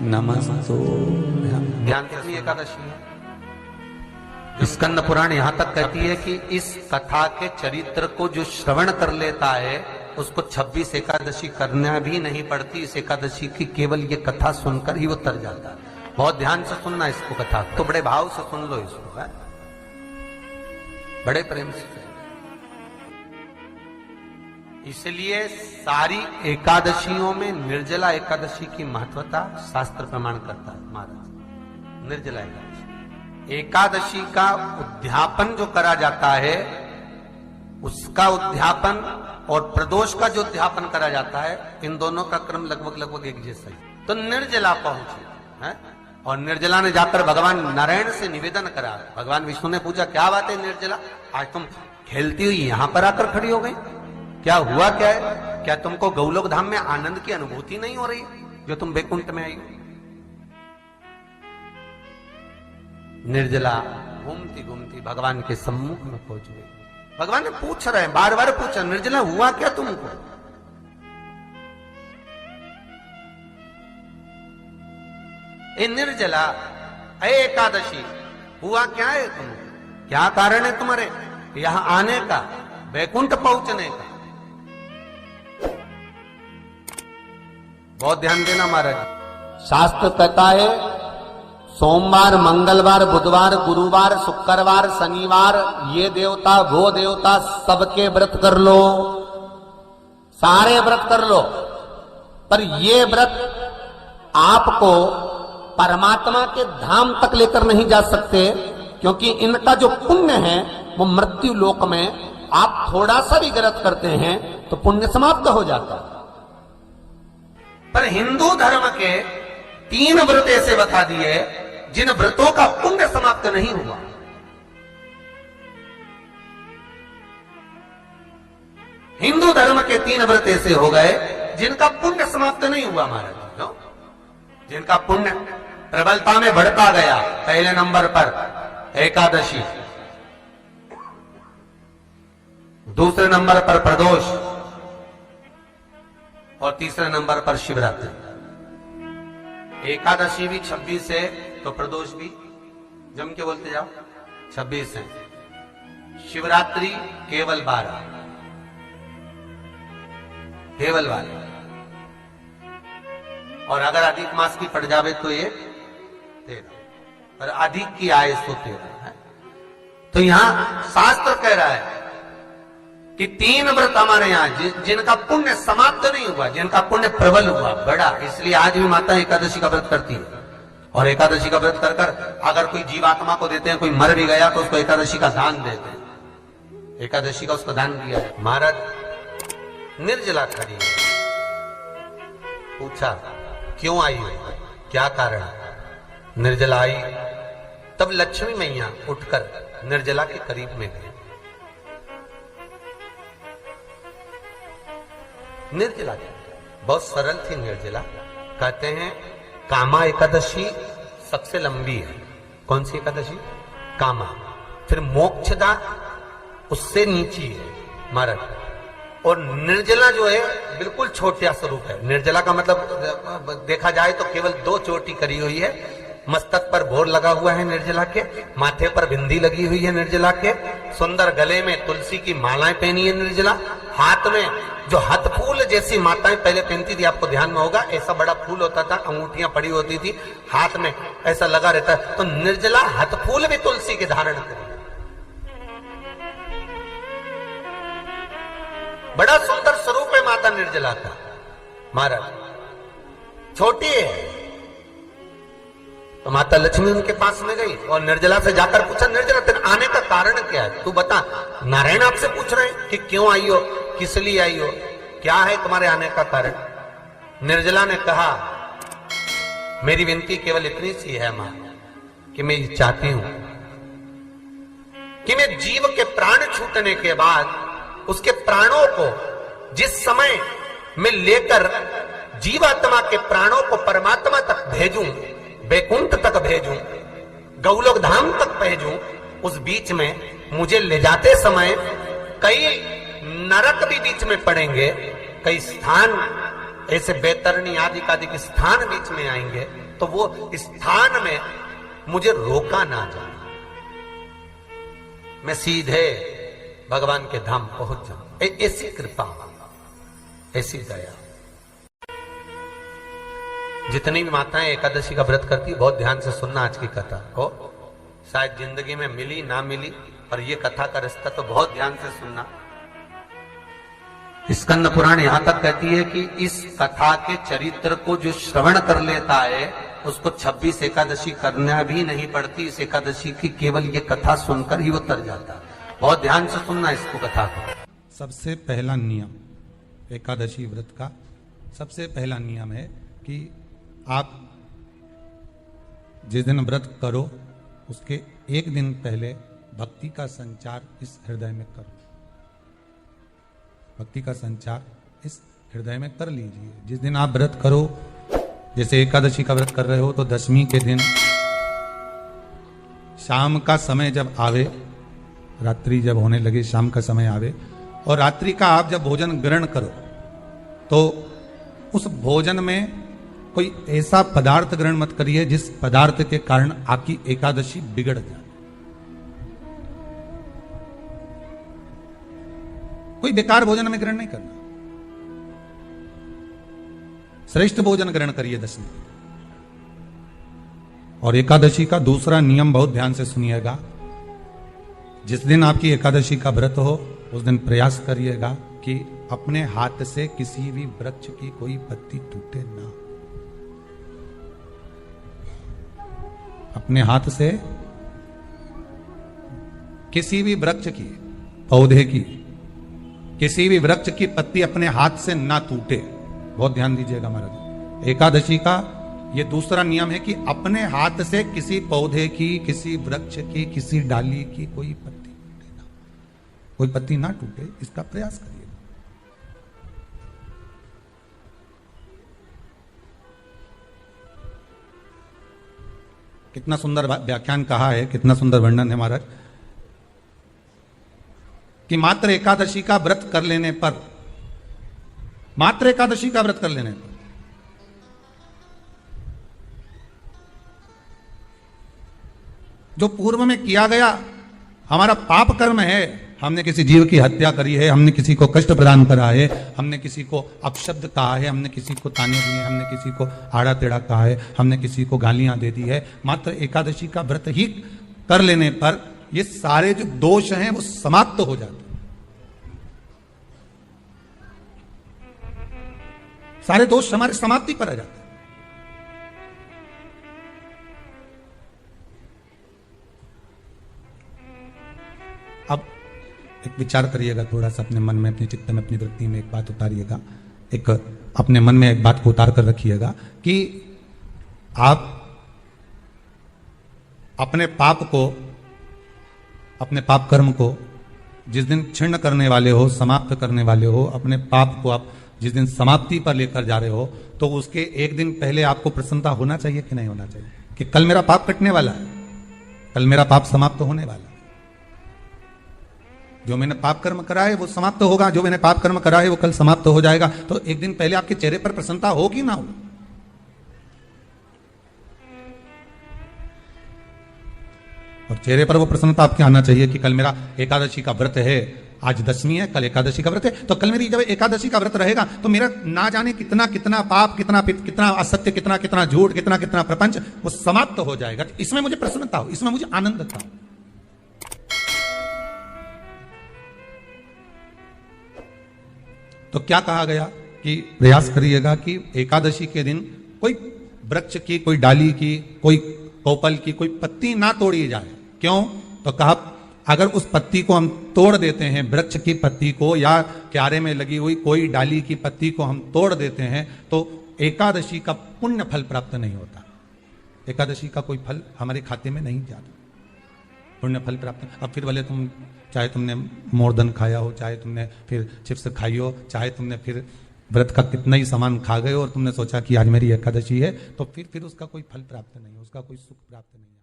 नमस्तो। ध्यान से एकादशी है। स्कंद पुराण यहां तक कहती है कि इस कथा के चरित्र को जो श्रवण कर लेता है उसको 26 एकादशी करना भी नहीं पड़ती। इस एकादशी की केवल ये कथा सुनकर ही वो तर जाता है। बहुत ध्यान से सुनना इसको, कथा तो बड़े भाव से सुन लो इसको, है? बड़े प्रेम से। इसलिए सारी एकादशियों में निर्जला एकादशी की महत्वता शास्त्र प्रमाण करता है महाराज। निर्जला एकादशी का उद्यापन जो करा जाता है, उसका उद्यापन और प्रदोष का जो उद्यापन करा जाता है, इन दोनों का क्रम लगभग एक जैसा ही। तो निर्जला पहुंची है और निर्जला ने जाकर भगवान नारायण से निवेदन करा। भगवान विष्णु ने पूछा, क्या बात है निर्जला, आज तुम खेलती हुई यहां पर आकर खड़ी हो गई, क्या हुआ क्या है? क्या तुमको गौलोक धाम में आनंद की अनुभूति नहीं हो रही जो तुम बैकुंठ में आई? निर्जला घूमती घूमती भगवान के सम्मुख में पहुंच गई। भगवान ने पूछ रहे हैं, बार बार पूछा, निर्जला हुआ क्या तुमको? ए निर्जला, ए एकादशी, हुआ क्या है तुमको? क्या कारण है तुम्हारे यहां आने का, बैकुंठ पहुंचने का? बहुत ध्यान देना महाराज। शास्त्र कहता है सोमवार, मंगलवार, बुधवार, गुरुवार, शुक्रवार, शनिवार, ये देवता वो देवता सबके व्रत कर लो, सारे व्रत कर लो, पर ये व्रत आपको परमात्मा के धाम तक लेकर नहीं जा सकते, क्योंकि इनका जो पुण्य है वो मृत्यु लोक में आप थोड़ा सा भी व्रत करते हैं तो पुण्य समाप्त हो जाता है। पर हिंदू धर्म के 3 व्रत ऐसे बता दिए जिन व्रतों का पुण्य समाप्त नहीं हुआ। हिंदू धर्म के 3 व्रत ऐसे हो गए जिनका पुण्य समाप्त नहीं हुआ महाराज। जिनका पुण्य प्रबलता में बढ़ता गया। पहले नंबर पर एकादशी, दूसरे नंबर पर प्रदोष और तीसरे नंबर पर शिवरात्रि। एकादशी भी 26 है तो प्रदोष भी जम के बोलते जाओ 26 है। शिवरात्रि केवल 12, केवल 12, और अगर अधिक मास की पड़ जावे तो ये 13, और अधिक की आए तो 13 है। तो यहां शास्त्र कह रहा है कि 3 व्रत हमारे यहाँ जिनका पुण्य समाप्त नहीं हुआ, जिनका पुण्य प्रबल हुआ, बड़ा। इसलिए आज भी माता एकादशी का व्रत करती है। और एकादशी का व्रत कर कर अगर कोई जीवात्मा को देते हैं, कोई मर भी गया तो उसको एकादशी का दान देते हैं। एकादशी का उसको दान दिया है। महाराज निर्जला खड़ी है, पूछा क्यों आई हो, क्या कारण? निर्जला आई तब लक्ष्मी मैया उठकर निर्जला के करीब में गई। निर्जला बहुत सरल थी निर्जला। कहते हैं कामा एकादशी सबसे लंबी है। कौन सी एकादशी? कामा। फिर मोक्षदा उससे नीची है महाराज। और निर्जला जो है बिल्कुल छोटा स्वरूप है। निर्जला का मतलब देखा जाए तो केवल 2 चोटी करी हुई है। मस्तक पर भोर लगा हुआ है निर्जला के, माथे पर बिंदी लगी हुई है निर्जला के, सुंदर गले में तुलसी की मालाएं पहनी है निर्जला। हाथ में जो हाथ फूल जैसी माताएं पहले पहनती थी, आपको ध्यान में होगा, ऐसा बड़ा फूल होता था, अंगूठियां पड़ी होती थी, हाथ में ऐसा लगा रहता है। तो निर्जला हाथ फूल भी तुलसी के धारण करी। बड़ा सुंदर स्वरूप है माता निर्जला का महाराज। छोटी है तो माता लक्ष्मी उनके पास में गई और निर्जला से जाकर पूछा, निर्जला तेरे आने का कारण क्या है, तू बता। नारायण आपसे पूछ रहे हैं कि क्यों आई हो, किस लिए आई हो, क्या है तुम्हारे आने का कारण? निर्जला ने कहा, मेरी विनती केवल इतनी सी है मां कि मैं ये चाहती हूं कि मैं जीव के प्राण छूटने के बाद उसके प्राणों को जिस समय मैं लेकर जीवात्मा के प्राणों को परमात्मा तक भेजूं, बैकुंठ तक भेजूं, गौलोक धाम तक भेजूं, उस बीच में मुझे ले जाते समय कई नरक भी बीच में पड़ेंगे, कई स्थान ऐसे बैतरणी आदि का स्थान बीच में आएंगे, तो वो स्थान में मुझे रोका ना जाए, मैं सीधे भगवान के धाम पहुंच जाऊं। ऐसी कृपा, ऐसी दया। जितनी भी माताएं एकादशी का व्रत करती, बहुत ध्यान से सुनना आज की कथा को, शायद जिंदगी में मिली ना मिली, और ये कथा का रिश्ता तो बहुत ध्यान से सुनना। स्कंद पुराण यहां तक कहती है कि इस कथा के चरित्र को जो श्रवण कर लेता है उसको 26 एकादशी करना भी नहीं पड़ती। इस एकादशी की केवल ये कथा सुनकर ही वो तर जाता है। बहुत ध्यान से सुनना इसको, कथा को। सबसे पहला नियम एकादशी व्रत का, सबसे पहला नियम है कि आप जिस दिन व्रत करो उसके एक दिन पहले भक्ति का संचार इस हृदय में करो। भक्ति का संचार इस हृदय में कर लीजिए। जिस दिन आप व्रत करो, जैसे एकादशी का व्रत कर रहे हो तो दशमी के दिन शाम का समय जब आवे, रात्रि जब होने लगे, शाम का समय आवे और रात्रि का आप जब भोजन ग्रहण करो तो उस भोजन में कोई ऐसा पदार्थ ग्रहण मत करिए जिस पदार्थ के कारण आपकी एकादशी बिगड़ जाए। कोई बेकार भोजन में ग्रहण नहीं करना, श्रेष्ठ भोजन ग्रहण करिए दशमी। और एकादशी का दूसरा नियम बहुत ध्यान से सुनिएगा। जिस दिन आपकी एकादशी का व्रत हो उस दिन प्रयास करिएगा कि अपने हाथ से किसी भी वृक्ष की कोई पत्ती टूटे ना। अपने हाथ से किसी भी वृक्ष की, पौधे की, किसी भी वृक्ष की पत्ती अपने हाथ से ना टूटे। बहुत ध्यान दीजिएगा महाराज। एकादशी का ये दूसरा नियम है कि अपने हाथ से किसी पौधे की, किसी वृक्ष की, किसी डाली की कोई पत्ती टूटे ना, कोई पत्ती ना टूटे, इसका प्रयास करिए। कितना सुंदर व्याख्यान कहा है, कितना सुंदर वर्णन है महाराज कि मात्र एकादशी का व्रत कर लेने पर, मात्र एकादशी का व्रत कर लेने पर जो पूर्व में किया गया हमारा पाप कर्म है, हमने किसी जीव की हत्या करी है, हमने किसी को कष्ट प्रदान करा है, हमने किसी को अपशब्द कहा है, हमने किसी को ताने दिए, हमने किसी को आड़ा टेढ़ा कहा है, हमने किसी को गालियां दे दी है, मात्र एकादशी का व्रत ही कर लेने पर ये सारे जो दोष हैं वो समाप्त हो जाते हैं। सारे दोष हमारे समाप्ति पर आ जाते हैं। अब एक विचार करिएगा थोड़ा सा अपने मन में, अपने चित्त में, अपनी वृत्ति में एक बात उतारिएगा, एक अपने मन में एक बात को उतार कर रखिएगा कि आप अपने पाप को, अपने पाप कर्म को जिस दिन छिन्न करने वाले हो, समाप्त करने वाले हो, अपने पाप को आप जिस दिन समाप्ति पर लेकर जा रहे हो तो उसके एक दिन पहले आपको प्रसन्नता होना चाहिए कि नहीं होना चाहिए कि कल मेरा पाप कटने वाला है, कल मेरा पाप समाप्त होने वाला है। जो मैंने पाप कर्म करा है वो समाप्त होगा, जो मैंने पाप कर्म करा है वो कल समाप्त हो जाएगा। तो एक दिन पहले आपके चेहरे पर प्रसन्नता हो कि ना हो? और चेहरे पर वो प्रसन्नता आपके आना चाहिए कि कल मेरा एकादशी का व्रत है, आज दशमी है, कल एकादशी का व्रत है, तो कल मेरी जब एकादशी का व्रत रहेगा तो मेरा ना जाने कितना कितना पाप, कितना असत्य, कितना झूठ, कितना प्रपंच वो समाप्त हो जाएगा। इसमें मुझे प्रसन्नता हो, इसमें मुझे आनंद था। तो क्या कहा गया कि प्रयास करिएगा कि एकादशी के दिन कोई वृक्ष की, कोई डाली की, कोई कोपल की कोई पत्ती ना तोड़ी जाए। क्यों? तो कहा अगर उस पत्ती को हम तोड़ देते हैं, वृक्ष की पत्ती को या क्यारे में लगी हुई कोई डाली की पत्ती को हम तोड़ देते हैं तो एकादशी का पुण्य फल प्राप्त नहीं होता, एकादशी का कोई फल हमारे खाते में नहीं जाता, पुण्य फल प्राप्त। अब फिर भले तुम, चाहे तुमने मोरदन खाया हो, चाहे तुमने फिर चिप्स खाई हो, चाहे तुमने फिर व्रत का कितना ही सामान खा गए और तुमने सोचा कि आज मेरी एकादशी है, तो फिर उसका कोई फल प्राप्त नहीं, उसका कोई सुख प्राप्त नहीं।